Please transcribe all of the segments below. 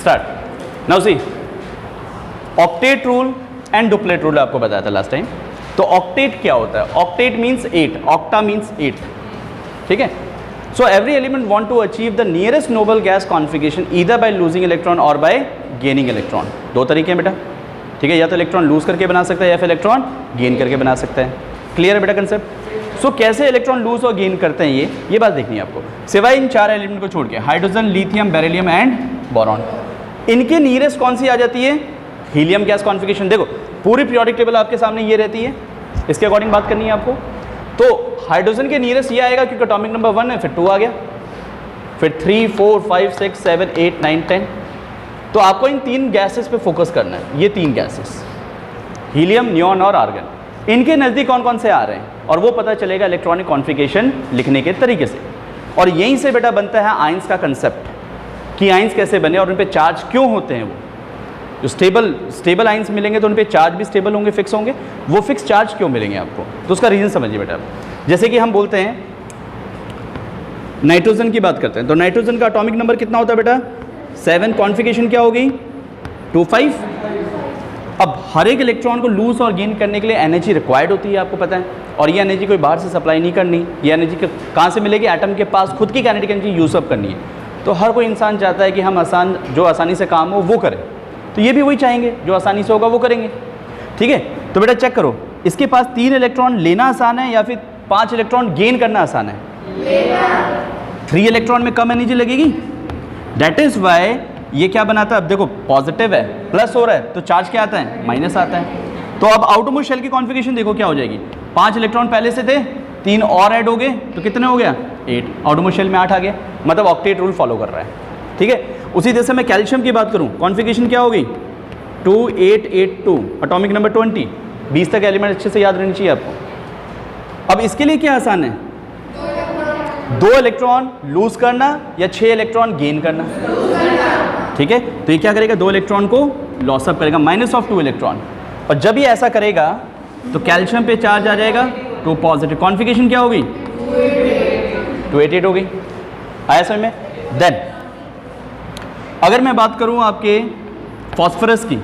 Start. Now see, octet rule and duplet rule आपको बताया था लास्ट टाइम। तो ऑक्टेट क्या होता है? ऑक्टेट मीन्स 8, ऑक्टा मीन्स 8, ठीक है। So every element want to achieve the nearest noble gas configuration either by losing electron और बाय गेनिंग इलेक्ट्रॉन। दो तरीके हैं बेटा, ठीक है, या तो इलेक्ट्रॉन लूज करके बना सकता है या फिर इलेक्ट्रॉन गेन करके बना सकता है। क्लियर है बेटा कंसेप्ट? सो कैसे इलेक्ट्रॉन लूज और गेन करते हैं ये बात देखनी है आपको, सिवाय इन 4 एलिमेंट को छोड़ के, hydrogen, lithium, beryllium and boron. इनके नियरेस्ट कौन सी आ जाती है? Helium gas configuration. देखो पूरी पीरियोडिक टेबल आपके सामने ये रहती है, इसके अकॉर्डिंग बात करनी है आपको। तो हाइड्रोजन के नियरेस्ट ये आएगा क्योंकि एटॉमिक नंबर 1 है, फिर 2 आ गया, फिर 3, 4, 5, 6, 7, 8, 9, 10। तो आपको इन 3 गैसेस पे फोकस करना है। ये 3 गैसेस, हीलियम, नियॉन और आर्गन, इनके नज़दीक कौन कौन से आ रहे हैं और वो पता चलेगा इलेक्ट्रॉनिक कॉन्फिगरेशन लिखने के तरीके से। और यहीं से बेटा बनता है आयंस का कंसेप्ट कि आयंस कैसे बने और उन पे चार्ज क्यों होते हैं। वो जो स्टेबल आयंस मिलेंगे तो उन पे चार्ज भी स्टेबल होंगे, फिक्स होंगे। वो फिक्स चार्ज क्यों मिलेंगे आपको, तो उसका रीज़न समझिए बेटा। जैसे कि हम बोलते हैं नाइट्रोजन की बात करते हैं, तो नाइट्रोजन का एटॉमिक नंबर कितना होता है बेटा? 7। कॉन्फिगरेशन क्या होगी? 2, 5। अब हर एक इलेक्ट्रॉन को लूज और गेन करने के लिए एनर्जी रिक्वायर्ड होती है, आपको पता है। और ये एनर्जी कोई बाहर से सप्लाई नहीं करनी, ये एनर्जी कहाँ से मिलेगी? एटम के पास खुद की काइनेटिक एनर्जी यूज़ अप करनी है। तो हर कोई इंसान चाहता है कि हम जो आसानी से काम हो वो करें, तो ये भी वही चाहेंगे, जो आसानी से होगा वो करेंगे, ठीक है। तो बेटा चेक करो, इसके पास 3 इलेक्ट्रॉन लेना आसान है या फिर 5 इलेक्ट्रॉन गेन करना आसान है? 3 इलेक्ट्रॉन में कम एनर्जी लगेगी। दैट इज़ वाई ये क्या बनाता है? अब देखो पॉजिटिव है, प्लस हो रहा है, तो चार्ज क्या आता है? माइनस आता है। तो अब आउटरमोस्ट शेल की कॉन्फिगरेशन देखो क्या हो जाएगी। 5 इलेक्ट्रॉन पहले से थे, 3 और ऐड हो गए, तो कितने हो गया? 8। आउटरमोस्ट शेल में 8 आ गया, मतलब ऑक्टेट रूल फॉलो कर रहा है, ठीक है। उसी तरह से मैं कैल्शियम की बात करूं, कॉन्फिगरेशन क्या होगी? 2, 8, 8, 2, एटॉमिक नंबर 20। 20 तक एलिमेंट अच्छे से याद रहनी चाहिए आपको। अब इसके लिए क्या आसान है? 2 इलेक्ट्रॉन लूज करना या 6 इलेक्ट्रॉन गेन करना, ठीक है। तो ये क्या करेगा? 2 इलेक्ट्रॉन को लॉस अप करेगा, -2 इलेक्ट्रॉन। और जब ये ऐसा करेगा तो कैल्शियम पे चार्ज आ जाएगा 2 पॉजिटिव। कॉन्फिगरेशन क्या होगी? 288 हो गई। आया समझ में? देन अगर मैं बात करूं आपके फॉस्फोरस की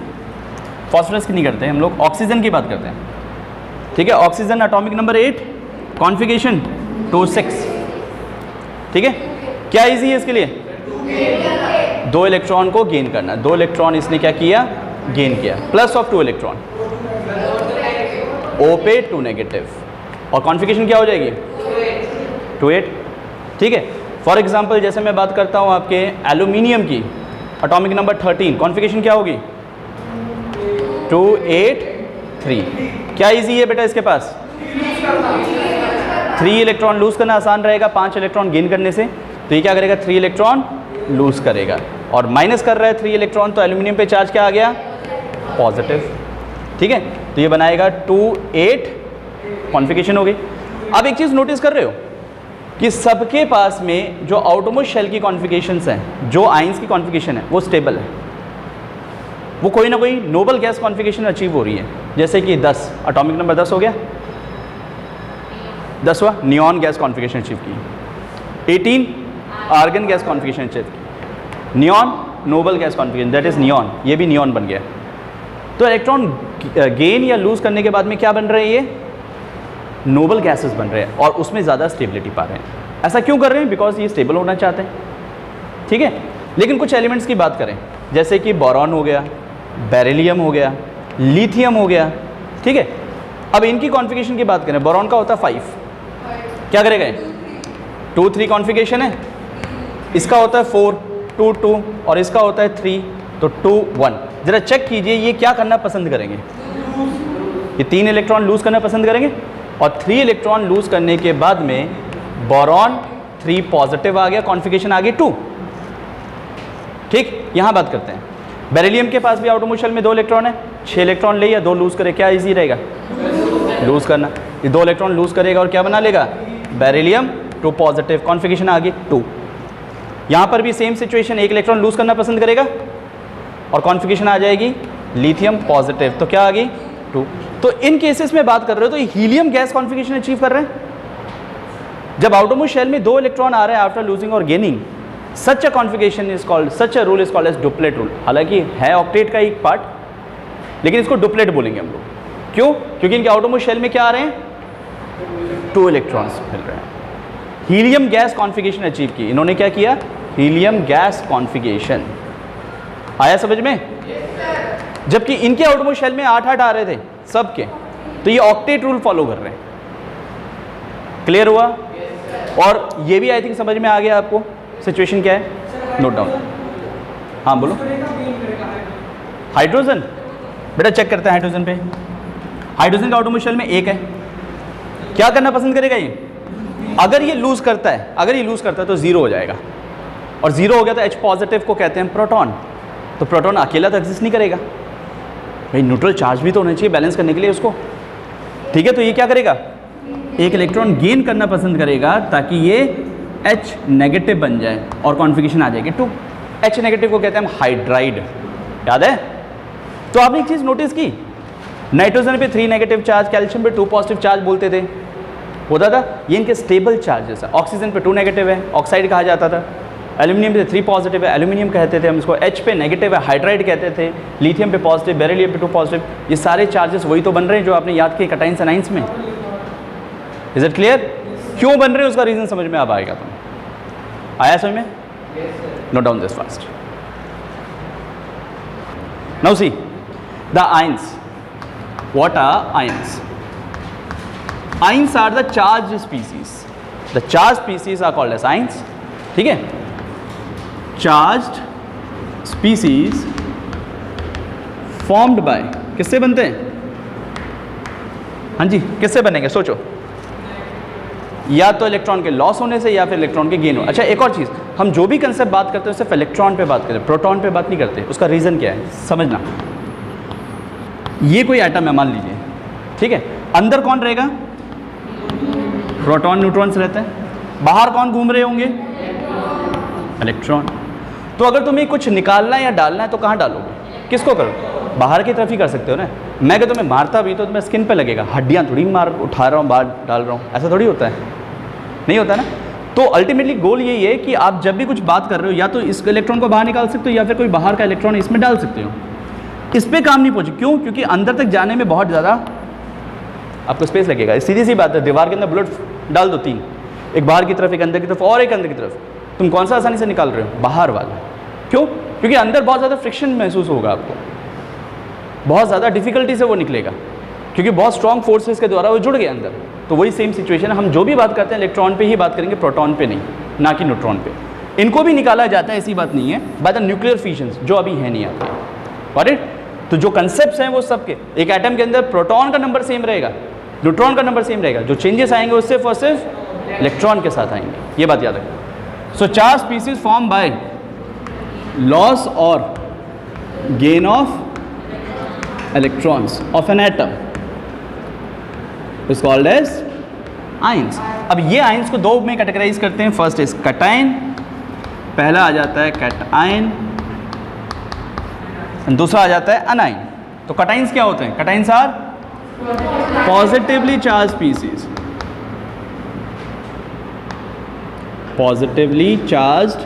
नहीं करते हैं हम लोग, ऑक्सीजन की बात करते हैं, ठीक है। ऑक्सीजन एटॉमिक नंबर 8, कॉन्फिगरेशन 2, 6, ठीक है। क्या इजी है इसके लिए? 2 इलेक्ट्रॉन को गेन करना। 2 इलेक्ट्रॉन इसने क्या किया? गेन किया, +2 इलेक्ट्रॉन, O पे 2 नेगेटिव। और कॉन्फिगरेशन क्या हो जाएगी? 2, 8, ठीक है। फॉर एग्जाम्पल जैसे मैं बात करता हूँ आपके एल्यूमिनियम की, एटॉमिक नंबर 13, कॉन्फिगरेशन क्या होगी? 2, 8, 3। क्या इजी है बेटा इसके पास? 3 इलेक्ट्रॉन लूज करना आसान रहेगा 5 इलेक्ट्रॉन गेन करने से। तो ये क्या करेगा? 3 इलेक्ट्रॉन लूज करेगा और माइनस कर रहा है 3 इलेक्ट्रॉन, तो एल्यूमिनियम पे चार्ज क्या आ गया? पॉजिटिव, ठीक है। तो ये बनाएगा 2, 8, कॉन्फिगरेशन हो गई। अब एक चीज़ नोटिस कर रहे हो कि सबके पास में जो आउटरमोस्ट शेल की कॉन्फिगरेशंस हैं, जो आयंस की कॉन्फिगरेशन है, वो स्टेबल है। वो कोई ना कोई नोबल गैस कॉन्फिगरेशन अचीव हो रही है। जैसे कि 10, एटॉमिक नंबर 10 हो गया, 10वां नियॉन गैस कॉन्फिगरेशन अचीव की। 18 आर्गन गैस कॉन्फिगरेशन अचीव की। Neon Nobel gas configuration, that is neon, ये भी नियॉन बन गया। तो इलेक्ट्रॉन गेन या लूज करने के बाद में क्या बन रहे हैं? ये नोबल गैसेस बन रहे हैं और उसमें ज़्यादा स्टेबिलिटी पा रहे हैं। ऐसा क्यों कर रहे हैं? बिकॉज ये स्टेबल होना चाहते हैं, ठीक है। लेकिन कुछ एलिमेंट्स की बात करें, जैसे कि बोरॉन हो गया, बेरिलियम हो गया, लिथियम हो गया, ठीक है। अब इनकी कॉन्फिगरेशन की बात करें, बोरॉन का होता है 5, क्या करेगा? 2, 3 कॉन्फिगरेशन है, इसका होता है 4, 2, 2 और इसका होता है 3, तो 2, 1। ज़रा चेक कीजिए ये क्या करना पसंद करेंगे? ये 3 इलेक्ट्रॉन लूज करना पसंद करेंगे और 3 इलेक्ट्रॉन लूज करने के बाद में बोरॉन 3 पॉजिटिव आ गया, कॉन्फिगरेशन आ गई 2, ठीक। यहाँ बात करते हैं बेरिलियम के पास भी आउटरमोस्ट शेल में 2 इलेक्ट्रॉन है, 6 इलेक्ट्रॉन ले या 2 लूज करे, क्या इजी रहेगा? लूज करना। ये 2 इलेक्ट्रॉन लूज करेगा और क्या बना लेगा? बेरिलियम 2 पॉजिटिव, कॉन्फिगरेशन आ गई 2। यहाँ पर भी सेम सिचुएशन, 1 इलेक्ट्रॉन लूज करना पसंद करेगा और कॉन्फिगरेशन आ जाएगी लिथियम पॉजिटिव, तो क्या आ गई? 2। तो इन केसेस में बात कर रहे हो तो ये हीलियम गैस कॉन्फिगरेशन अचीव कर रहे हैं। जब आउटरमोस्ट शेल में 2 इलेक्ट्रॉन आ रहे हैं आफ्टर लूजिंग और gaining, such a configuration is called, such a rule is called as duplet rule. हालांकि है ऑक्टेट का एक पार्ट, लेकिन इसको डुप्लेट बोलेंगे हम लोग। क्यों? क्योंकि इनके आउटरमोस्ट शेल में क्या आ रहे हैं, 2 इलेक्ट्रॉन्स मिल रहे हैं। हीलियम गैस कॉन्फ़िगरेशन अचीव की इन्होंने, क्या किया, हीलियम गैस कॉन्फ़िगरेशन। आया समझ में? जबकि इनके आउटरमोस्ट शेल में 8-8 आ रहे थे सबके, तो ये ऑक्टेट रूल फॉलो कर रहे हैं। क्लियर हुआ? और ये भी आई थिंक समझ में आ गया आपको सिचुएशन क्या है, नोट डाउन। हाँ बोलो। हाइड्रोजन, बेटा चेक करते हैं हाइड्रोजन पे। हाइड्रोजन का आउटरमोस्ट शेल में 1 है, क्या करना पसंद करेगा ये? अगर ये लूज करता है, अगर ये लूज करता है तो 0 हो जाएगा, और 0 हो गया तो H पॉजिटिव को कहते हैं प्रोटॉन। तो प्रोटॉन अकेला तो एग्जिस्ट नहीं करेगा भाई, न्यूट्रल चार्ज भी तो होना चाहिए बैलेंस करने के लिए उसको। ठीक है, तो ये क्या करेगा, एक इलेक्ट्रॉन गेन करना पसंद करेगा ताकि ये H नेगेटिव बन जाए और कॉन्फ़िगरेशन आ जाएगी 2। H नेगेटिव को कहते हैं हम हाइड्राइड, याद है? तो आपने एक चीज़ नोटिस की, नाइट्रोजन पे 3 नेगेटिव चार्ज, कैल्शियम पे 2 पॉजिटिव चार्ज बोलते थे, होता था। ये इनके स्टेबल चार्जेस है। ऑक्सीजन पे 2 नेगेटिव है, ऑक्साइड कहा जाता था। एल्यूमिनियम पे 3 पॉजिटिव है, एल्यूमिनियम कहते थे हम इसको। H पे नेगेटिव है, हाइड्राइड कहते थे। लिथियम पे पॉजिटिव, बेरिलियम पे 2 पॉजिटिव। ये सारे चार्जेस वही तो बन रहे हैं जो आपने याद किए कैटाइंस एनाइंस में। Is it clear? क्यों बन रहे हैं उसका रीजन समझ में अब आएगा तुम्हें। आया समझ में? Note down this fast. Now see the ions. What are ions? Ions are the charged species. The charged species are called as ions. ठीक है? Charged species formed by, किससे बनते हैं? हाँ जी, किससे बनेंगे सोचो? या तो इलेक्ट्रॉन के लॉस होने से या फिर इलेक्ट्रॉन के गेन हो। अच्छा एक और चीज़, हम जो भी कंसेप्ट बात करते हैं सिर्फ इलेक्ट्रॉन पे बात करते हैं, प्रोटॉन पे बात नहीं करते। उसका रीज़न क्या है समझना। ये कोई एटम है मान लीजिए, ठीक है? अंदर कौन रहेगा? प्रोटॉन न्यूट्रॉन्स रहते हैं। बाहर कौन घूम रहे होंगे? इलेक्ट्रॉन। तो अगर तुम्हें कुछ निकालना है या डालना है तो कहाँ डालोगे? किसको करो? बाहर की तरफ ही कर सकते हो ना। मैं अगर तुम्हें मारता भी तो तुम्हें स्किन पे लगेगा, हड्डियाँ थोड़ी मार उठा रहा हूँ बाहर डाल रहा हूँ, ऐसा थोड़ी होता है, नहीं होता ना। तो अल्टीमेटली गोल यही है कि आप जब भी कुछ बात कर रहे हो या तो इस इलेक्ट्रॉन को बाहर निकाल सकते हो या फिर कोई बाहर का इलेक्ट्रॉन इसमें डाल सकते हो। इस पर काम नहीं पहुँचे, क्यों? क्योंकि अंदर तक जाने में बहुत ज़्यादा आपको स्पेस लगेगा। सीधी सी बात है, दीवार के अंदर बुलेट डाल दो 3, एक बाहर की तरफ, एक अंदर की तरफ और एक अंदर की तरफ, तुम कौन सा आसानी से निकाल रहे हो? बाहर वाला। क्यों? क्योंकि अंदर बहुत ज़्यादा फ्रिक्शन महसूस होगा आपको, बहुत ज़्यादा डिफिकल्टी से वो निकलेगा, क्योंकि बहुत स्ट्रॉन्ग फोर्सेस के द्वारा वो जुड़ गए अंदर। तो वही सेम सिचुएशन है, हम जो भी बात करते हैं इलेक्ट्रॉन पे ही बात करेंगे, प्रोटॉन पे नहीं, ना कि न्यूट्रॉन पे। इनको भी निकाला जाता है, ऐसी बात नहीं है, बाय द न्यूक्लियर फिशंस, जो अभी है नहीं आते। Got it? तो जो कंसेप्ट हैं वो सबके, एक एटम के अंदर प्रोटॉन का नंबर सेम रहेगा, न्यूट्रॉन का नंबर सेम रहेगा, जो चेंजेस आएंगे वो सिर्फ और सिर्फ इलेक्ट्रॉन के साथ आएंगे, ये बात याद रखना। So charge species form by loss और gain of electrons of an atom is called as ions. अब ये आयंस को दो में कैटेगराइज करते हैं। फर्स्ट इज कैटायन, पहला आ जाता है कैटायन, दूसरा आ जाता है अनाइन। तो कैटाइंस क्या होते हैं? Cations are positively charge species, positively charged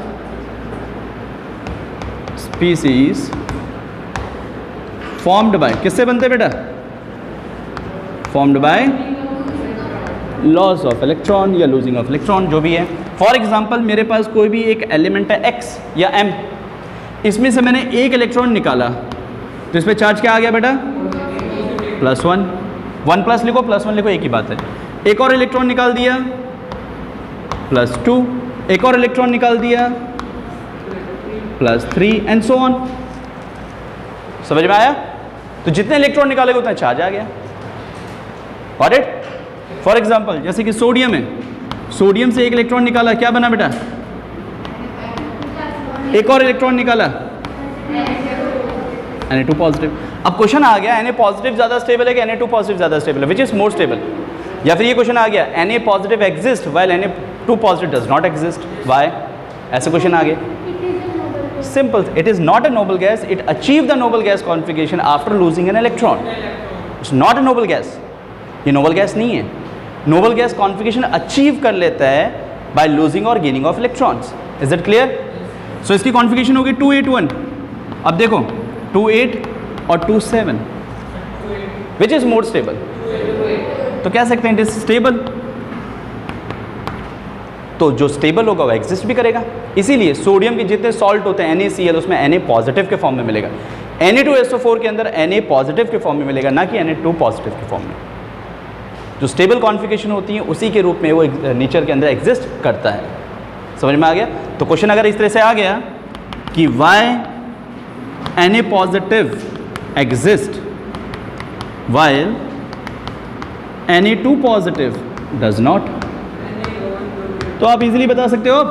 species formed by, किससे बनते हैं बेटा? Formed by loss of electron या लूजिंग ऑफ इलेक्ट्रॉन, जो भी है। फॉर एग्जाम्पल मेरे पास कोई भी एक एलिमेंट है x या m, इसमें से मैंने एक इलेक्ट्रॉन निकाला तो इस पर चार्ज क्या आ गया बेटा? +1। 1 प्लस लिखो, +1 लिखो, एक ही बात है। एक और इलेक्ट्रॉन निकाल दिया +2, एक और इलेक्ट्रॉन निकाल दिया +3 एंड सो ऑन। समझ में आया? तो जितने इलेक्ट्रॉन निकालेगा उतना चार्ज आ गया। Got it? फॉर एग्जाम्पल जैसे कि सोडियम है, सोडियम से एक इलेक्ट्रॉन निकाला, क्या बना बेटा? एक और इलेक्ट्रॉन निकाला Na2 पॉजिटिव। अब क्वेश्चन आ गया Na पॉजिटिव ज़्यादा स्टेबल है कि Na2 पॉजिटिव ज़्यादा स्टेबल है, विच इज़ मोर स्टेबल? या फिर ये क्वेश्चन आ गया Na positive exist while Na2 positive does not exist, why? ऐसे क्वेश्चन आ गए। Simple, it is not a noble gas, it achieve the noble gas configuration after losing an electron. It's not a noble gas, ये noble gas नहीं है। Noble gas configuration achieve कर लेता है by losing और gaining of electrons. Is it clear? So इसकी configuration होगी 281। अब देखो 28 और 27 विच इज मोर स्टेबल, तो कह सकते हैं इट इज स्टेबल। तो जो स्टेबल होगा वो एग्जिस्ट भी करेगा। इसीलिए सोडियम के जितने सॉल्ट होते हैं NaCl उसमें Na पॉजिटिव के फॉर्म में मिलेगा, Na2SO4 के अंदर Na पॉजिटिव के फॉर्म में मिलेगा, ना कि Na2 पॉजिटिव के फॉर्म में। जो स्टेबल कॉन्फ़िगरेशन होती है उसी के रूप में वो नेचर के अंदर एग्जिस्ट करता है। समझ में आ गया? तो क्वेश्चन अगर इस तरह से आ गया कि why Na positive exist while Na2 positive does not, तो आप इजीली बता सकते हो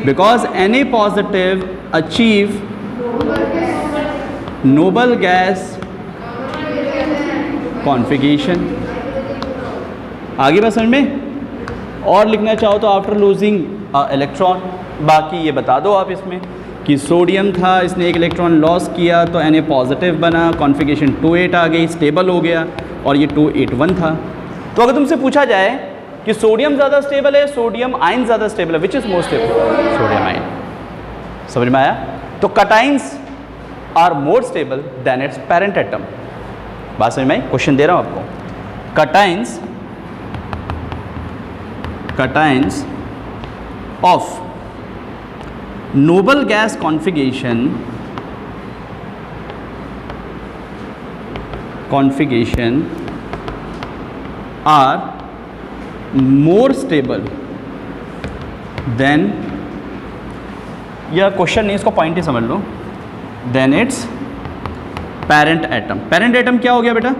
because Na positive achieve noble gas configuration. आगे बात समझ में? और लिखना चाहो तो आफ्टर लूजिंग इलेक्ट्रॉन, बाकी ये बता दो आप इसमें कि सोडियम था, इसने एक इलेक्ट्रॉन लॉस किया तो Na पॉजिटिव बना, कॉन्फ़िगरेशन 28 आ गई, स्टेबल हो गया, और ये 281 था। तो अगर तुमसे पूछा जाए कि सोडियम ज़्यादा स्टेबल है, सोडियम आयन ज़्यादा स्टेबल है, which is more stable? Sodium ion. समझ में आया? तो cations are more stable than its parent atom. बात समझ में आई? क्वेश्चन दे रहा हूँ आपको। Cations of noble gas configuration are more stable than, यह क्वेश्चन नहीं, इसको पॉइंट ही समझ लो, than its parent atom. Parent atom क्या हो गया बेटा?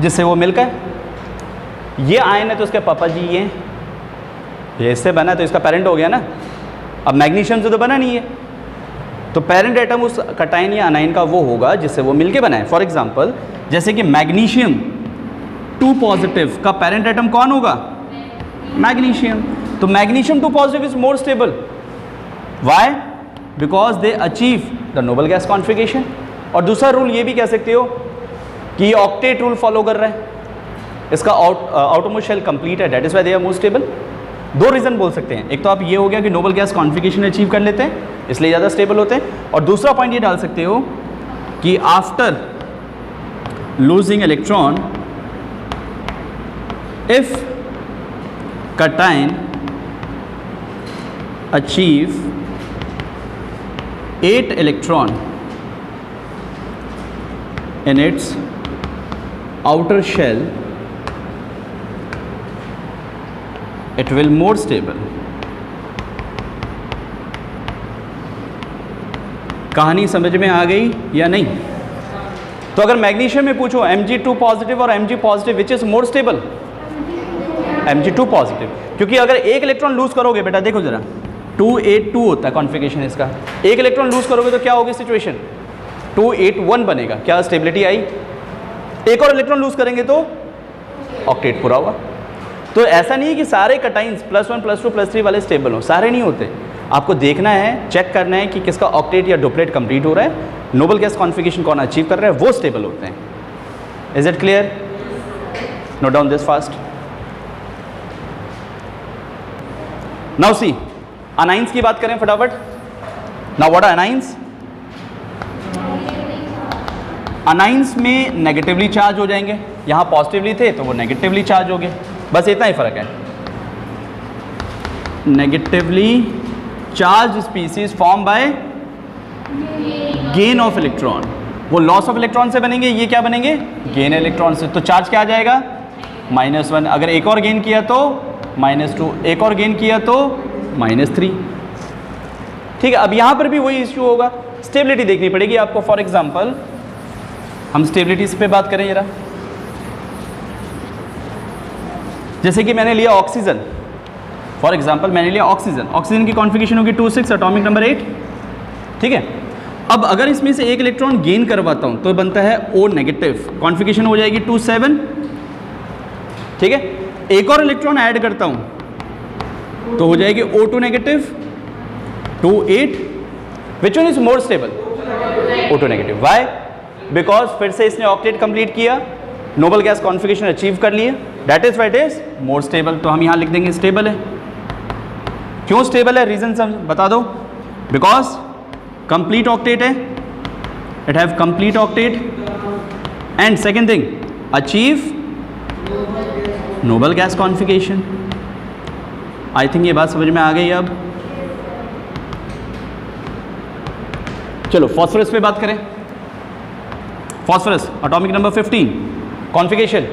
जिससे वो मिलकर, ये आयन है तो उसके पापा जी ये इससे बना तो इसका पेरेंट हो गया ना। अब मैग्नीशियम से तो बना नहीं है, तो पेरेंट एटम उस कटाइन या अनाइन का वो होगा जिससे वो मिलके बना है। फॉर एग्जांपल जैसे कि मैग्नीशियम 2 पॉजिटिव का पेरेंट एटम कौन होगा? मैग्नीशियम। तो magnesium 2 positive is more stable. Why? Because they achieve the noble gas configuration. और दूसरा रूल ये भी कह सकते हो कि ये ऑक्टेट रूल फॉलो कर रहा है, इसका आउटरमोस्ट शेल कंप्लीट है, that is why they are more stable. दो रीज़न बोल सकते हैं, एक तो आप ये हो गया कि नोबल गैस कॉन्फ़िगरेशन अचीव कर लेते हैं इसलिए ज़्यादा स्टेबल होते हैं, और दूसरा पॉइंट ये डाल सकते हो कि after losing electron if cation achieve 8 electron in its outer shell, it will more stable. कहानी समझ में आ गई या नहीं? तो अगर मैग्नीशियम में पूछो Mg2 पॉजिटिव और Mg positive which is more stable? Mg2 positive, क्योंकि अगर एक इलेक्ट्रॉन लूज करोगे बेटा, देखो जरा 282 होता है कॉन्फ़िगरेशन इसका, एक इलेक्ट्रॉन लूज करोगे तो क्या होगी सिचुएशन? 281 बनेगा। क्या स्टेबिलिटी आई? एक और इलेक्ट्रॉन लूज करेंगे तो ऑक्टेट पूरा होगा। तो ऐसा नहीं है कि सारे कटाइंस +1 +2 +3 वाले स्टेबल हो, सारे नहीं होते। आपको देखना है, चेक करना है कि किसका ऑक्टेट या डुप्लेट कंप्लीट हो रहा है, नोबल गैस कॉन्फ़िगरेशन कौन अचीव कर रहा है, वो स्टेबल होते हैं। Is it clear? Note down this fast. Now see, anions की बात करें फटाफट। Now what are anions? Anions में नेगेटिवली चार्ज हो जाएंगे, यहाँ पॉजिटिवली थे तो वो नेगेटिवली चार्ज हो गए, बस इतना ही फर्क है। Negatively charge species form bye gain of electron, वो लॉस ऑफ इलेक्ट्रॉन से बनेंगे, ये क्या बनेंगे? गेन इलेक्ट्रॉन से। तो चार्ज क्या आ जाएगा? -1। अगर एक और गेन किया तो -2, एक और गेन किया तो -3। ठीक है, अब यहाँ पर भी वही इश्यू होगा, स्टेबिलिटी देखनी पड़ेगी आपको। फॉर एग्जांपल हम स्टेबिलिटी पे बात करें जरा, जैसे कि मैंने लिया ऑक्सीजन, फॉर एग्जांपल मैंने लिया ऑक्सीजन, ऑक्सीजन की कॉन्फ़िगरेशन होगी 2,6, एटॉमिक नंबर 8। ठीक है, अब अगर इसमें से एक इलेक्ट्रॉन गेन करवाता हूँ तो बनता है O नेगेटिव, कॉन्फ़िगरेशन हो जाएगी 2,7। ठीक है, एक और इलेक्ट्रॉन ऐड करता हूँ तो हो जाएगी O2 negative 2,8। Which one is more stable? O2 negative. Why? Because फिर से इसने ऑक्टेट कंप्लीट किया, नोबल गैस कॉन्फ़िगरेशन अचीव कर लिए, that is why it is more stable. तो हम यहाँ लिख देंगे स्टेबल है। क्यों स्टेबल है, रीजन सब बता दो। बिकॉज कंप्लीट ऑक्टेट है, it have complete octet, and second thing achieve noble gas configuration. I think ये बात समझ में आ गई अब। चलो फॉस्फोरस पे बात करें। Phosphorus atomic number 15, configuration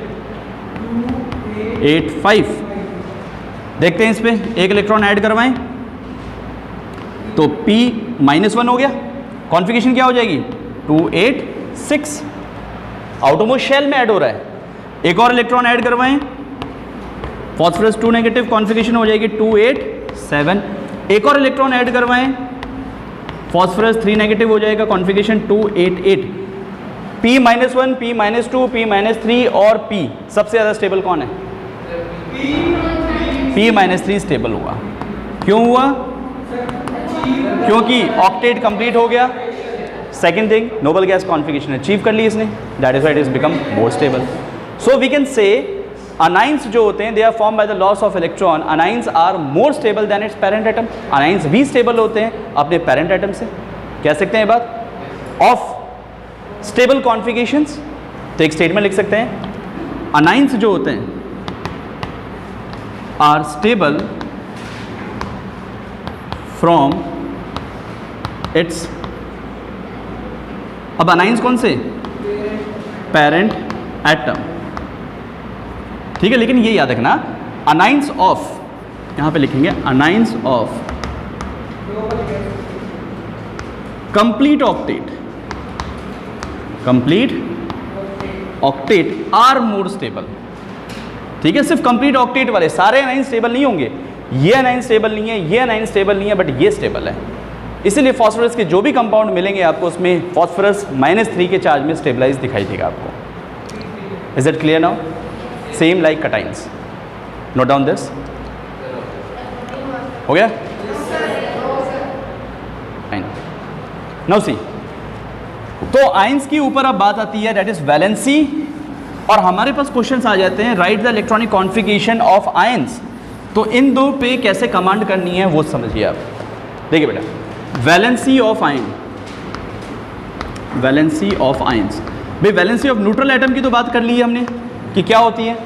8,5। देखते हैं इस पे, एक इलेक्ट्रॉन ऐड करवाएं तो P-1 हो गया, कॉन्फिगरेशन क्या हो जाएगी 2,8,6, आउटरमोस्ट शेल में ऐड हो रहा है। एक और इलेक्ट्रॉन ऐड करवाएं, फॉस्फोरस 2 नेगेटिव, कॉन्फिगरेशन हो जाएगी 2,8,7। एक और इलेक्ट्रॉन ऐड करवाएं, फॉस्फोरस 3 नेगेटिव हो जाएगा, कॉन्फिगरेशन 2,8,8। P-1, P-2, P-3 और P सबसे ज़्यादा स्टेबल कौन है? P-3 स्टेबल हुआ। क्यों हुआ? क्योंकि ऑक्टेट कंप्लीट हो गया। Second thing, noble gas configuration achieve कर ली इसने, that is why it is become more stable. So we can say anions जो होते हैं they are form by the loss of electron, anions are more stable than its parent atom. Anions भी stable होते हैं अपने parent atom से, कह सकते हैं ये बात। ऑफ स्टेबल कॉन्फिगरेशंस, तो एक स्टेटमेंट लिख सकते हैं, अनाइंस जो होते हैं आर स्टेबल फ्रॉम इट्स, अब अनाइंस कौन से? पेरेंट एटम, ठीक है। लेकिन ये याद रखना, अनाइंस ऑफ, यहां पे लिखेंगे anions of complete octet, complete octet are more stable, ठीक है। सिर्फ कंप्लीट ऑक्टेट वाले सारे अनाइन स्टेबल नहीं होंगे, ये अनाइन स्टेबल नहीं है, ये अनाइन स्टेबल नहीं है, बट ये स्टेबल है। इसीलिए फॉस्फोरस के जो भी कंपाउंड मिलेंगे आपको उसमें फॉस्फोरस -3 के चार्ज में स्टेबलाइज दिखाई देगा आपको। Is it clear now? Same like cations, note down this. हो गया? नाउ सी, तो आयंस की ऊपर अब बात आती है, दैट इज वैलेंसी, और हमारे पास क्वेश्चंस आ जाते हैं, right the electronic configuration of ions. तो इन दो पे कैसे कमांड करनी है वो समझिए आप। देखिए बेटा, valency of ion, valency of ions, भाई वैलेंसी ऑफ न्यूट्रल एटम की तो बात कर ली है हमने कि क्या होती है,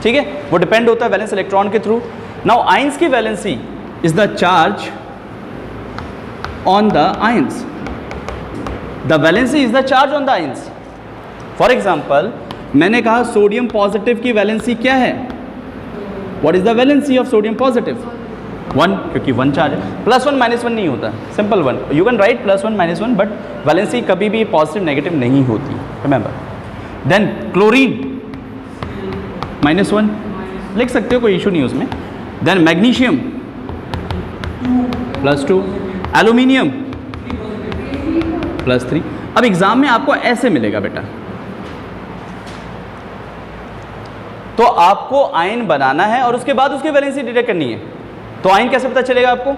ठीक है, वो डिपेंड होता है वैलेंस इलेक्ट्रॉन के थ्रू। नाउ आयंस की valency is the charge on the ions, the valency is the charge on the ions. For example मैंने कहा सोडियम पॉजिटिव की वैलेंसी क्या है, what is the valency of sodium positive? 1, क्योंकि 1 charge है। +1 -1 नहीं होता, simple 1, you can write +1 -1, but valency कभी भी पॉजिटिव नेगेटिव नहीं होती, रिमेंबर। देन क्लोरीन -1 लिख सकते हो, कोई इशू नहीं उसमें। Then magnesium +2, aluminium +3। अब एग्जाम में आपको ऐसे मिलेगा बेटा, तो आपको आयन बनाना है और उसके बाद उसकी वैलेंसी डिटेक्ट करनी है। तो आयन कैसे पता चलेगा आपको?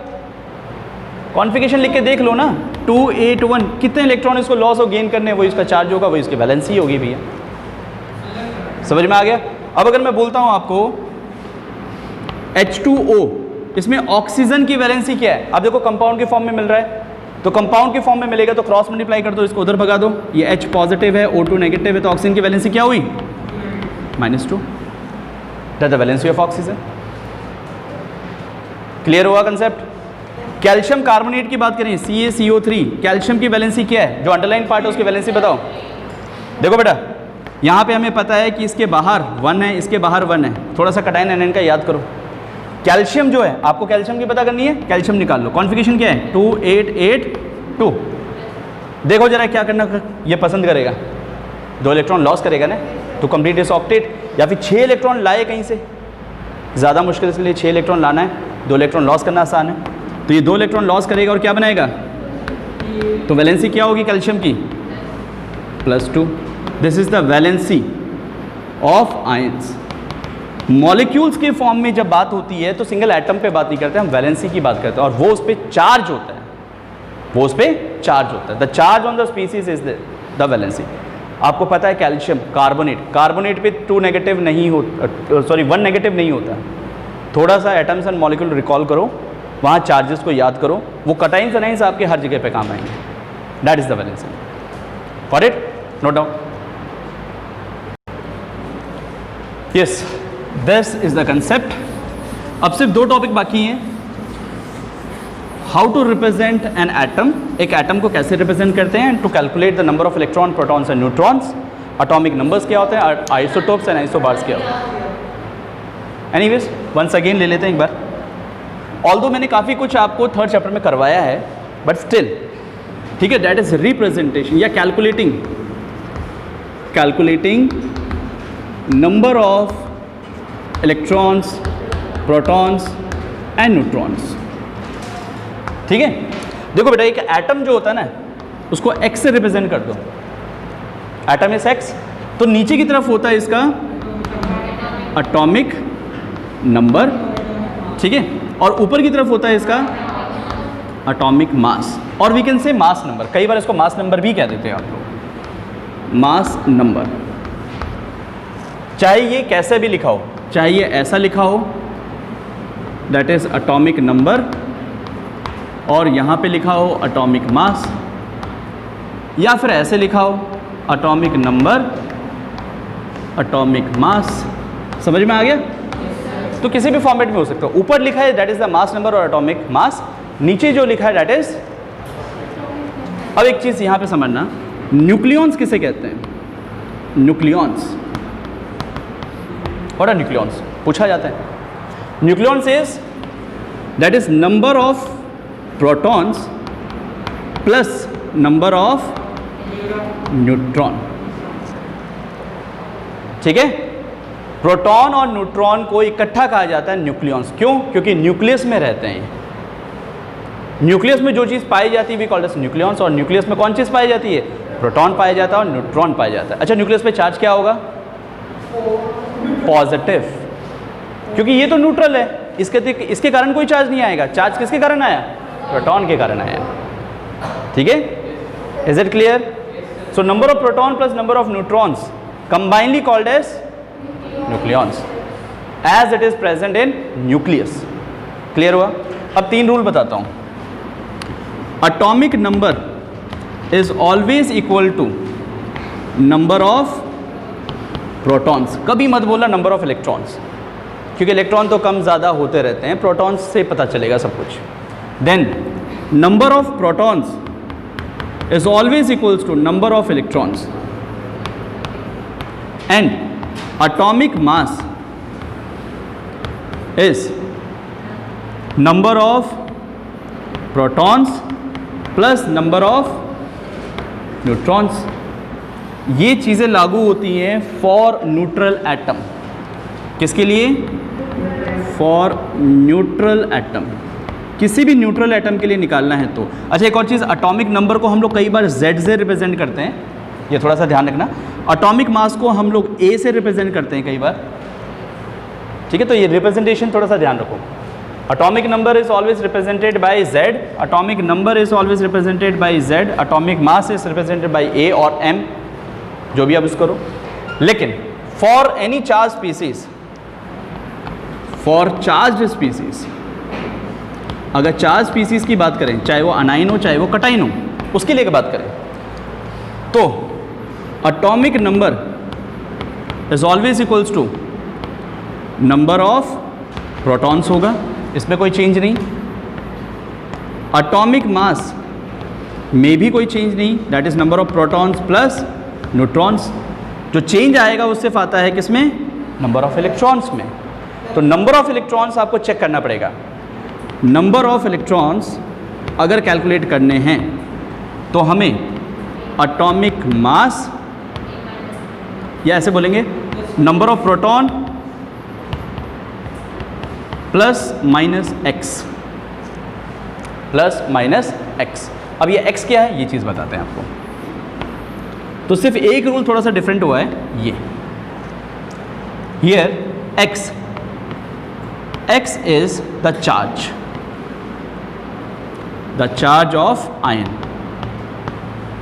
कॉन्फिगरेशन लिख के देख लो ना, 281 कितने इलेक्ट्रॉन इसको लॉस और गेन करने, वो इसका चार्ज होगा, वो इसकी वैलेंसी होगी भैया। समझ में आ गया? अब अगर मैं बोलता हूं आपको H2O, इसमें ऑक्सीजन की वैलेंसी क्या है? अब देखो कंपाउंड के फॉर्म में मिल रहा है, तो कंपाउंड के फॉर्म में मिलेगा तो क्रॉस मल्टीप्लाई कर दो, इसको उधर भगा दो, ये H पॉजिटिव है, O2 नेगेटिव है, तो ऑक्सीजन की वैलेंसी क्या हुई? -2, that the valency of oxygen. Clear हुआ कंसेप्ट? कैल्शियम कार्बोनेट की बात करें, CaCO3, कैल्शियम की वैलेंसी क्या है? जो अंडरलाइन पार्ट है उसकी वैलेंसी बताओ। देखो बेटा, यहाँ पे हमें पता है कि इसके बाहर 1 है, इसके बाहर 1 है, थोड़ा सा कटाइन एनएन का याद करो। कैल्शियम जो है, आपको कैल्शियम की पता करनी है, कैल्शियम निकाल लो। कॉन्फिगरेशन क्या है? 2,8,8,2। देखो जरा क्या करना, ये पसंद करेगा, 2 इलेक्ट्रॉन लॉस करेगा ना, तो कंप्लीट इस ऑक्टेट, या फिर 6 इलेक्ट्रॉन लाए कहीं से, ज़्यादा मुश्किल इसलिए 6 इलेक्ट्रॉन लाना है, 2 इलेक्ट्रॉन लॉस करना आसान है, तो ये 2 इलेक्ट्रॉन लॉस करेगा और क्या बनाएगा? तो वैलेंसी क्या होगी कैल्शियम की? +2। This is the valency of ions. Molecules के फॉर्म में जब बात होती है तो सिंगल एटम पे बात नहीं करते, हम वैलेंसी की बात करते हैं, और वो उस पर चार्ज होता है, वो उस पर चार्ज होता है। The charge on the species is the valency. आपको पता है कैल्शियम कार्बोनेट, कार्बोनेट पे 2 नेगेटिव नहीं होता, सॉरी 1 नेगेटिव नहीं होता। थोड़ा सा एटम्स एंड मॉलिक्यूल रिकॉल करो, वहाँ चार्जेस को याद करो, वो कटाइंस अनाइंस आपके हर जगह पे काम आएंगे. That is the valency. Got it? Note down. Yes, this is the concept. अब सिर्फ 2 टॉपिक बाकी हैं. How to represent an atom, एक एटम को कैसे रिप्रेजेंट करते हैं, to calculate the number of electron, protons and neutrons, atomic numbers क्या होते हैं, आइसोटोप्स एंड आइसोबार्स क्या होते हैं. एनीवेज, वंस अगेन ले लेते हैं एक बार. ऑल्दो मैंने काफ़ी कुछ आपको 3rd चैप्टर में करवाया है, बट स्टिल ठीक है. दैट इज रिप्रेजेंटेशन या calculating number of electrons, protons and neutrons. ठीक है. देखो बेटा, एक एटम जो होता है ना, उसको x से रिप्रेजेंट कर दो. एटम इज x, तो नीचे की तरफ होता है इसका एटॉमिक नंबर. ठीक है. और ऊपर की तरफ होता है इसका एटॉमिक मास, और वी कैन से मास नंबर. कई बार इसको मास नंबर भी कह देते हैं आप लोग, मास नंबर. चाहे ये कैसे भी लिखा हो, चाहे ये ऐसा लिखा हो, दैट इज एटॉमिक नंबर, और यहाँ पे लिखा हो एटॉमिक मास, या फिर ऐसे लिखा हो एटॉमिक नंबर, एटॉमिक मास. समझ में आ गया? तो किसी भी फॉर्मेट में हो सकता है. ऊपर लिखा है that is the mass number और एटॉमिक मास, नीचे जो लिखा है दैट इज. अब एक चीज यहां पे समझना, न्यूक्लियॉन्स किसे कहते हैं? न्यूक्लियॉन्स. What are nucleons? पूछा जाता है. Nucleons is that is number of protons plus number of neutron. ठीक है. प्रोटॉन और न्यूट्रॉन को इकट्ठा कहा जाता है न्यूक्लियॉन्स. क्यों? क्योंकि न्यूक्लियस में रहते हैं. न्यूक्लियस में जो चीज़ पाई जाती है वी कॉल्ड एज न्यूक्लियॉन्स. और न्यूक्लियस में कौन चीज़ पाई जाती है? प्रोटॉन पाया जाता है और न्यूट्रॉन पाया जाता है. अच्छा, न्यूक्लियस पे चार्ज क्या होगा? पॉजिटिव, क्योंकि ये तो न्यूट्रल है. इसके कारण कोई चार्ज नहीं आएगा. चार्ज किसके कारण आया? प्रोटॉन के कारण आया. ठीक है. Is it clear? So number of proton plus number of neutrons combinely called as nucleons, as it is present in nucleus. Clear हुआ? अब 3 रूल बताता हूं. Atomic number is always equal to number of protons. कभी मत बोलना number of electrons, क्योंकि electron तो कम ज़्यादा होते रहते हैं, प्रोटॉन्स से पता चलेगा सब कुछ. Then number of protons is always equals to number of electrons, and atomic mass is number of protons plus number of neutrons. ये चीज़ें लागू होती हैं फॉर न्यूट्रल एटम. किसके लिए? For neutral atom. किसी भी न्यूट्रल एटम के लिए निकालना है तो. अच्छा, एक और चीज़, एटॉमिक नंबर को हम लोग कई बार Z से रिप्रेजेंट करते हैं. ये थोड़ा सा ध्यान रखना. एटॉमिक मास को हम लोग A से रिप्रेजेंट करते हैं कई बार. ठीक है. तो ये रिप्रेजेंटेशन थोड़ा सा ध्यान रखो. Atomic number is always represented by Z, atomic number is always represented by Z, atomic mass is represented by A और M, जो भी आप यूज़ करो. लेकिन for any charge species, for charge species, अगर चार्ज स्पीसीज की बात करें, चाहे वो अनाइन हो चाहे वो कटाइन हो, उसके लिए बात करें, तो atomic number is always equals to number of protons होगा. इसमें कोई चेंज नहीं. एटॉमिक मास में भी कोई चेंज नहीं, that is number of protons plus neutrons. जो चेंज आएगा वो सिर्फ आता है किसमें? नंबर ऑफ इलेक्ट्रॉन्स में. तो नंबर ऑफ इलेक्ट्रॉन्स आपको चेक करना पड़ेगा. नंबर ऑफ इलेक्ट्रॉन्स अगर कैलकुलेट करने हैं तो हमें एटॉमिक मास, या ऐसे बोलेंगे number of proton plus minus x, plus minus x. अब ये एक्स क्या है ये चीज़ बताते हैं आपको. तो सिर्फ एक रूल थोड़ा सा डिफरेंट हुआ है. ये here x is the charge, the charge of ion.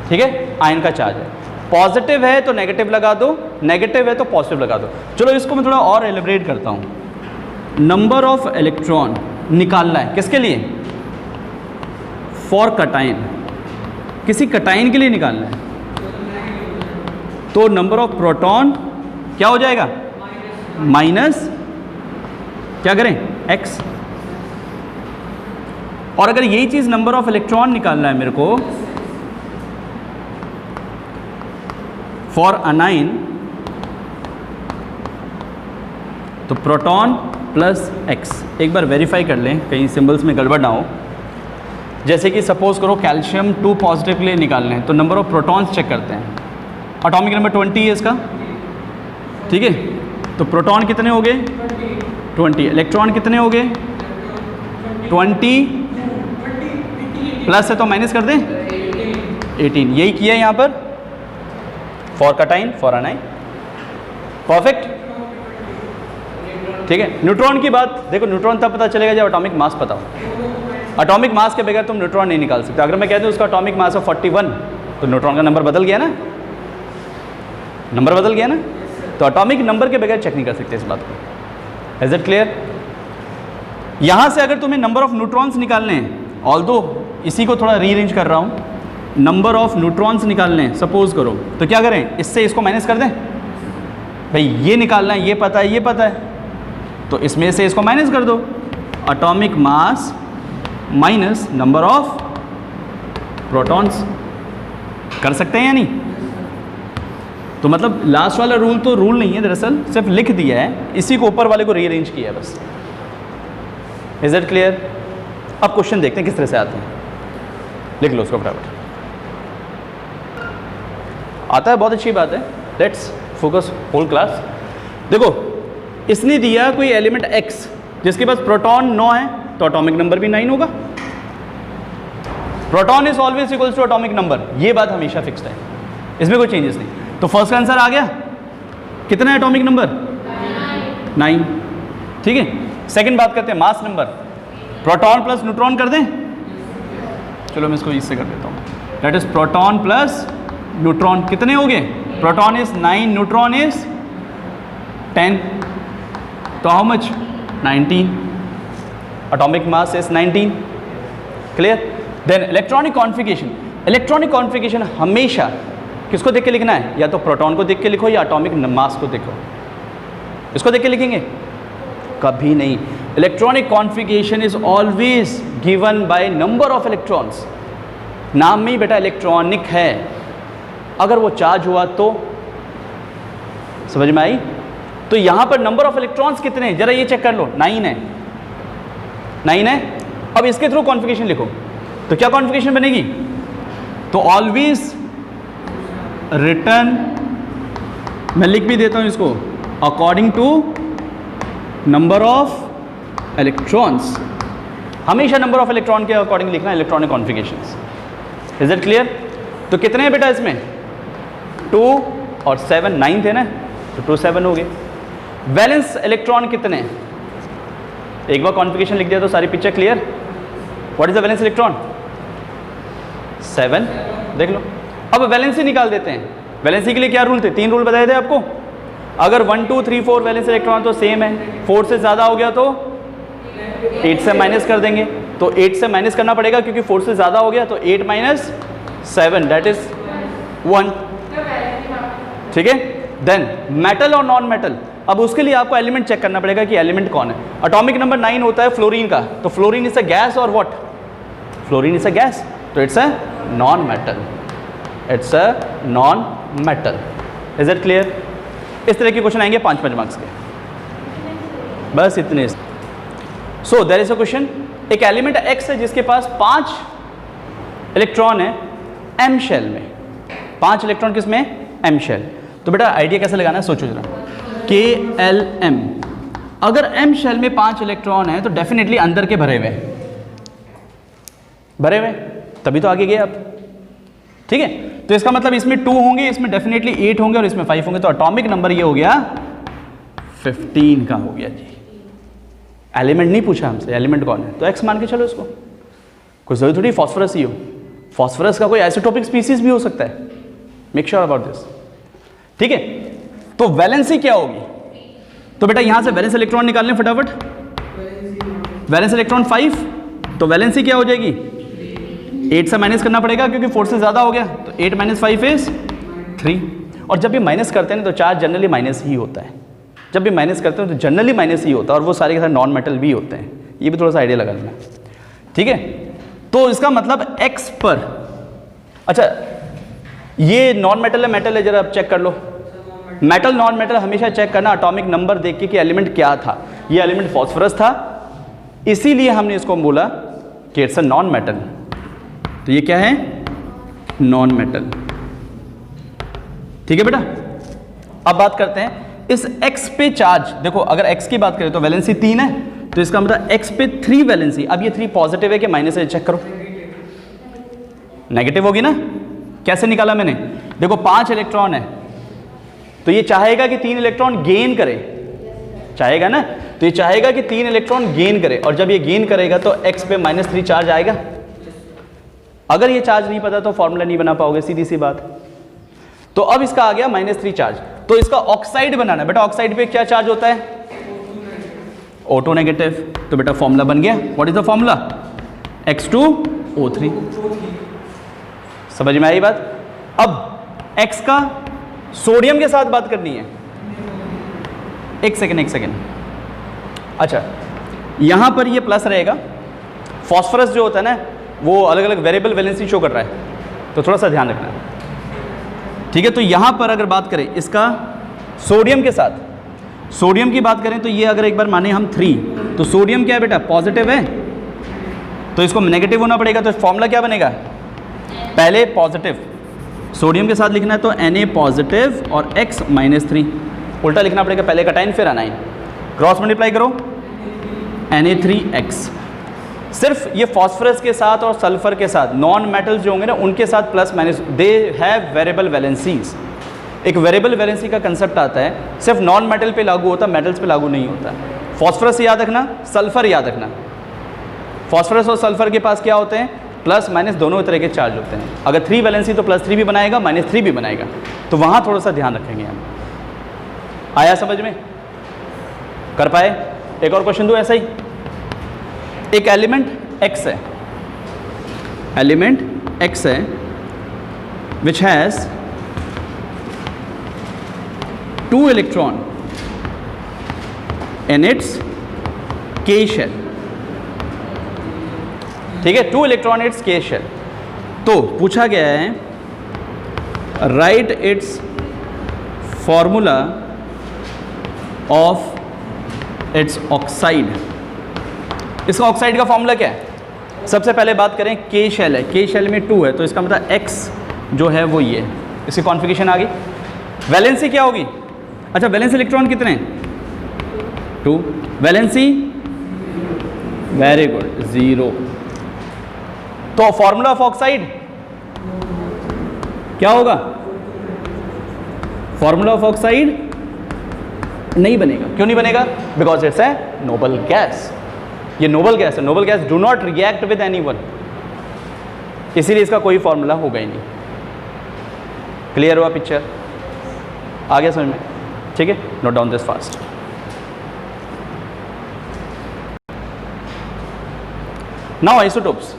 ठीक है. आयन का चार्ज है. पॉजिटिव है तो नेगेटिव लगा दो, नेगेटिव है तो पॉजिटिव लगा दो. चलो इसको मैं थोड़ा और एलिब्रेट करता हूँ. नंबर ऑफ इलेक्ट्रॉन निकालना है, किसके लिए? फॉर कटाइन, किसी कटाइन के लिए निकालना है। तो नंबर ऑफ प्रोटॉन क्या हो जाएगा? माइनस क्या करें? x। और अगर यही चीज नंबर ऑफ इलेक्ट्रॉन निकालना है मेरे को फॉर अनाइन, तो प्रोटॉन प्लस x। एक बार वेरीफाई कर लें कहीं सिंबल्स में गड़बड़ ना हो। जैसे कि सपोज करो कैल्शियम 2 पॉजिटिव के लिए निकालना है, तो नंबर ऑफ प्रोटॉन्स चेक करते हैं। एटॉमिक नंबर 20 है इसका, ठीक है। तो प्रोटॉन कितने हो गए? 20। इलेक्ट्रॉन कितने हो गए? 20 प्लस है तो माइनस कर दें 18। यही किया यहाँ पर फॉर कटाइन, फॉर अनाइन। परफेक्ट, ठीक है। न्यूट्रॉन की बात देखो, न्यूट्रॉन तब पता चलेगा जब एटॉमिक मास पता हो। एटॉमिक मास के बगैर तुम न्यूट्रॉन नहीं निकाल सकते। अगर मैं कहता हूँ उसका एटॉमिक मास है 41, तो न्यूट्रॉन का नंबर बदल गया ना, नंबर बदल गया ना। तो एटॉमिक नंबर के बगैर चेक नहीं कर सकते इस बात को। Is it clear? यहां से अगर तुम्हें नंबर ऑफ न्यूट्रॉन्स निकालने हैं, ऑल्दो इसी को थोड़ा रीअरेंज कर रहा हूं, नंबर ऑफ न्यूट्रॉन्स निकालने हैं सपोज करो, तो क्या करें? इससे इसको माइनस कर दें। भाई ये निकालना है, ये पता है, ये पता है, तो इसमें से इसको माइनस कर दो। Atomic mass minus number of protons. कर सकते हैं या नहीं? तो मतलब लास्ट वाला रूल तो रूल नहीं है, दरअसल सिर्फ लिख दिया है, इसी को ऊपर वाले को रीअरेंज किया है बस। Is it clear? अब क्वेश्चन देखते हैं किस तरह से आते हैं। लिख लो उसको फटाफट। आता है, बहुत अच्छी बात है। Let's focus whole class. देखो इसने दिया कोई एलिमेंट x जिसके पास प्रोटॉन 9 है, तो एटॉमिक नंबर भी 9 होगा। Proton is always equals to atomic number, ये बात हमेशा फिक्स्ड है, इसमें कोई चेंजेस नहीं। तो फर्स्ट का आंसर आ गया। कितना है एटॉमिक नंबर? 9, ठीक है। सेकंड बात करते हैं mass number. Proton plus neutron कर दें। चलो मैं इसको इससे कर देता हूँ। That is proton plus neutron कितने हो गए? प्रोटॉन इज 9, न्यूट्रॉन इज 10, तो how much? 19। Atomic mass is 19। Clear? Then electronic configuration. Electronic configuration हमेशा किसको देख के लिखना है? या तो प्रोटॉन को देख के लिखो या एटॉमिक मास को देखो। इसको देख के लिखेंगे? कभी नहीं। Electronic configuration is always given by number of electrons. नाम में ही बेटा इलेक्ट्रॉनिक है, अगर वो चार्ज हुआ तो। समझ में आई? तो यहां पर नंबर ऑफ इलेक्ट्रॉन्स कितने हैं जरा ये चेक कर लो। 9 है, 9 है। अब इसके थ्रू कॉन्फ़िगरेशन लिखो, तो क्या कॉन्फ़िगरेशन बनेगी? तो ऑलवेज रिटर्न, मैं लिख भी देता हूं इसको, according to number of electrons. हमेशा नंबर ऑफ इलेक्ट्रॉन के अकॉर्डिंग लिखना है electronic configurations. Is it clear? तो कितने हैं बेटा इसमें? 2 और 7, 9 थे ना, तो 2 7 हो गए। वैलेंस इलेक्ट्रॉन कितने हैं? एक बार कॉन्फ़िगरेशन लिख दिया तो सारी picture clear. What is the valence electron? 7। देख लो। अब वैलेंसी निकाल देते हैं। वैलेंसी के लिए क्या रूल थे? 3 रूल बताए थे आपको। अगर 1 2 3 4 वैलेंस इलेक्ट्रॉन तो सेम है, 4 से ज़्यादा हो गया तो 8 से माइनस कर देंगे। तो 8 से माइनस करना पड़ेगा क्योंकि 4 से ज़्यादा हो गया, तो 8 माइनस 7 दैट इज 1। ठीक है। देन मेटल और नॉन मेटल, अब उसके लिए आपको एलिमेंट चेक करना पड़ेगा कि एलिमेंट कौन है। एटॉमिक नंबर 9 होता है फ्लोरीन का, तो फ्लोरीन इज अ गैस और what? Fluorine is a gas, तो it's a non metal. It's a non metal. Is it clear? इस तरह के क्वेश्चन आएंगे 5 मार्क्स के, बस इतने। So there is a question, एक एलिमेंट x है जिसके पास 5 इलेक्ट्रॉन है m शेल में। 5 इलेक्ट्रॉन किस में? m shell. तो बेटा आइडिया कैसे लगाना है सोचो जरा। KLM, अगर m शेल में 5 इलेक्ट्रॉन है तो डेफिनेटली अंदर के भरे हुए, भरे हुए, तभी तो आगे गए आप। ठीक है। तो इसका मतलब इसमें 2 होंगे, इसमें डेफिनेटली 8 होंगे और इसमें 5 होंगे, तो एटॉमिक नंबर ये हो गया 15 का हो गया जी। एलिमेंट नहीं पूछा हमसे, एलिमेंट कौन है, तो x मान के चलो इसको। कोई जरूरी थोड़ी फॉस्फोरस ही हो, फॉस्फोरस का कोई आइसोटोपिक स्पीसीज भी हो सकता है। Make sure about this. ठीक है। तो वैलेंसी क्या होगी? तो बेटा यहां से वैलेंस इलेक्ट्रॉन निकाल लें फटाफट। वैलेंस इलेक्ट्रॉन 5, तो वैलेंसी क्या हो जाएगी, 8 से माइनस करना पड़ेगा क्योंकि 4 से ज़्यादा हो गया, तो 8 - 5 इज 3। और जब भी माइनस करते हैं ना तो चार्ज जनरली माइनस ही होता है, जब भी माइनस करते हैं तो जनरली माइनस ही होता है, और वो सारे के सारे नॉन मेटल भी होते हैं। ये भी थोड़ा सा आइडिया लगा लेना, ठीक है। तो इसका मतलब x पर, अच्छा ये नॉन मेटल है मेटल है, जरा आप चेक कर लो। मेटल नॉन मेटल हमेशा चेक करना एटॉमिक नंबर देख के कि एलिमेंट क्या था। ये एलिमेंट फॉस्फोरस था, इसीलिए हमने इसको बोला कि इट्स अ नॉन मेटल। तो ये क्या है, नॉन मेटल, ठीक है बेटा। अब बात करते हैं इस x पे चार्ज। देखो अगर x की बात करें तो वैलेंसी 3 है, तो इसका मतलब x पे 3 वैलेंसी। अब ये 3 पॉजिटिव है कि माइनस है, चेक करो। नेगेटिव होगी ना, कैसे निकाला मैंने, देखो 5 इलेक्ट्रॉन है, तो ये चाहेगा कि 3 इलेक्ट्रॉन गेन करे, चाहेगा ना, तो ये चाहेगा कि 3 इलेक्ट्रॉन गेन करे, और जब ये गेन करेगा तो x पे -3 चार्ज आएगा। अगर ये चार्ज नहीं पता तो फॉर्मूला नहीं बना पाओगे, सीधी सी बात। तो अब इसका आ गया -3 चार्ज, तो इसका ऑक्साइड बनाना है बेटा। ऑक्साइड पे क्या चार्ज होता है, O2 नेगेटिव, तो बेटा फॉर्मूला बन गया। What is the formula, X2O3। समझ में आई बात। अब X का सोडियम के साथ बात करनी है, एक सेकेंड। अच्छा यहां पर ये प्लस रहेगा, फॉस्फोरस जो होता है ना वो अलग अलग वेरिएबल वैलेंसी शो कर रहा है, तो थोड़ा सा ध्यान रखना, ठीक है। तो यहां पर अगर बात करें इसका सोडियम के साथ, सोडियम की बात करें तो ये अगर एक बार माने हम 3, तो सोडियम क्या है बेटा, पॉजिटिव है, तो इसको नेगेटिव होना पड़ेगा। तो फॉर्मूला क्या बनेगा, पहले पॉजिटिव सोडियम के साथ लिखना है तो Na पॉजिटिव और x -3, उल्टा लिखना पड़ेगा, पहले कटाइन फिर अनाइन, क्रॉस मल्टीप्लाई करो Na3x। सिर्फ ये फॉस्फोरस के साथ और सल्फर के साथ नॉन मेटल्स जो होंगे ना उनके साथ plus minus, they have variable valencies. एक वेरिएबल वैलेंसी का कंसेप्ट आता है, सिर्फ नॉन मेटल पे लागू होता है, मेटल्स पे लागू नहीं होता। फॉस्फोरस याद रखना, सल्फर याद रखना, फॉस्फोरस और सल्फर के पास क्या होते हैं, प्लस माइनस दोनों तरह के चार्ज होते हैं। अगर 3 वैलेंसी तो +3 भी बनाएगा, -3 भी बनाएगा, तो वहाँ थोड़ा सा ध्यान रखेंगे हम। आया समझ में, कर पाए। एक और क्वेश्चन दो ऐसा ही। एक एलिमेंट X है, एलिमेंट X है which has 2 electron in its K shell, ठीक है, 2 इलेक्ट्रॉन इट्स K शेल। तो पूछा गया है right it's formula of its oxide. इसका ऑक्साइड का फॉर्मूला क्या है, सबसे पहले बात करें K शेल है, K शेल में 2 है, तो इसका मतलब X जो है वो ये, इसकी कॉन्फ़िगरेशन आ गई। वैलेंसी क्या होगी, अच्छा वैलेंसी इलेक्ट्रॉन कितने हैं, 2, वैलेंसी वेरी गुड 0। तो फॉर्मूला ऑफ ऑक्साइड क्या होगा, फॉर्मूला ऑफ ऑक्साइड नहीं बनेगा। क्यों नहीं बनेगा, because it's a noble gas. ये नोबल गैस है, noble gas do not react with anyone, इसीलिए इसका कोई फॉर्मूला होगा ही नहीं। क्लियर हुआ पिक्चर, आ गया समझ में, ठीक है। Note down this fast. Now isotopes.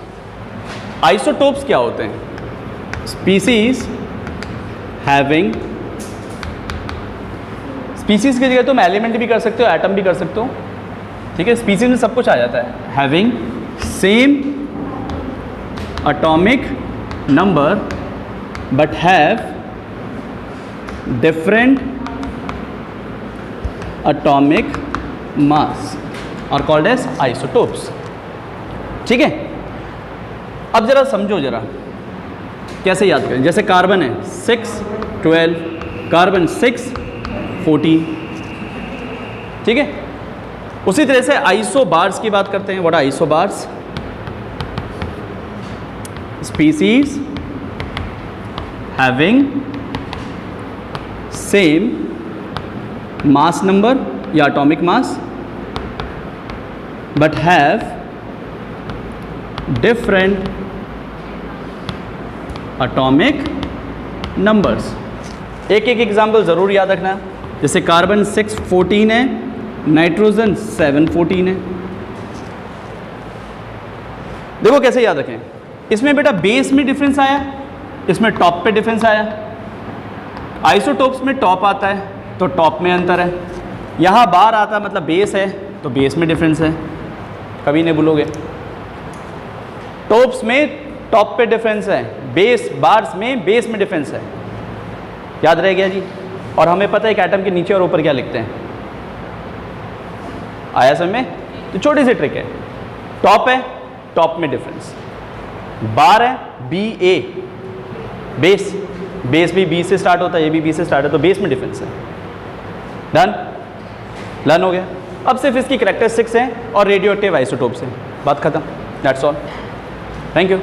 Isotopes क्या होते हैं, स्पीसीज हैविंग, स्पीसीज की जगह तुम एलिमेंट भी कर सकते हो, एटम भी कर सकते हो, ठीक है। स्पीसीज में सब कुछ आ जाता है। Having same atomic number but have different atomic mass are called as isotopes, ठीक है। अब जरा समझो, जरा कैसे याद करें। जैसे कार्बन है 6 12, कार्बन 6 14, ठीक है। उसी तरह से आइसोबार्स की बात करते हैं। What are isobars, species having same mass number या atomic mass but have different atomic numbers. एक एक एग्जाम्पल ज़रूर याद रखना। जैसे कार्बन 6 14 है, नाइट्रोजन 7 14 है। देखो कैसे याद रखें, इसमें बेटा बेस में डिफरेंस आया, इसमें टॉप पे डिफरेंस आया। आइसोटोप्स में टॉप आता है तो टॉप में अंतर है, यहाँ बार आता मतलब बेस है तो बेस में डिफरेंस है, कभी नहीं भूलोगे। टॉप्स में टॉप पे डिफरेंस है, बेस बार्स में बेस में डिफरेंस है, याद रह गया जी। और हमें पता है कि एटम के नीचे और ऊपर क्या लिखते हैं, आया समझ में? तो छोटी सी ट्रिक है, टॉप है टॉप में डिफरेंस, बार है बी ए, बेस बेस भी बी से स्टार्ट होता है, ये भी बी से स्टार्ट है तो बेस में डिफरेंस है। डन, लर्न हो गया। अब सिर्फ इसकी कैरेक्टरिस्टिक्स हैं और रेडियोएक्टिव आइसोटोप्स हैं, बात खत्म, दैट्स ऑल, थैंक यू।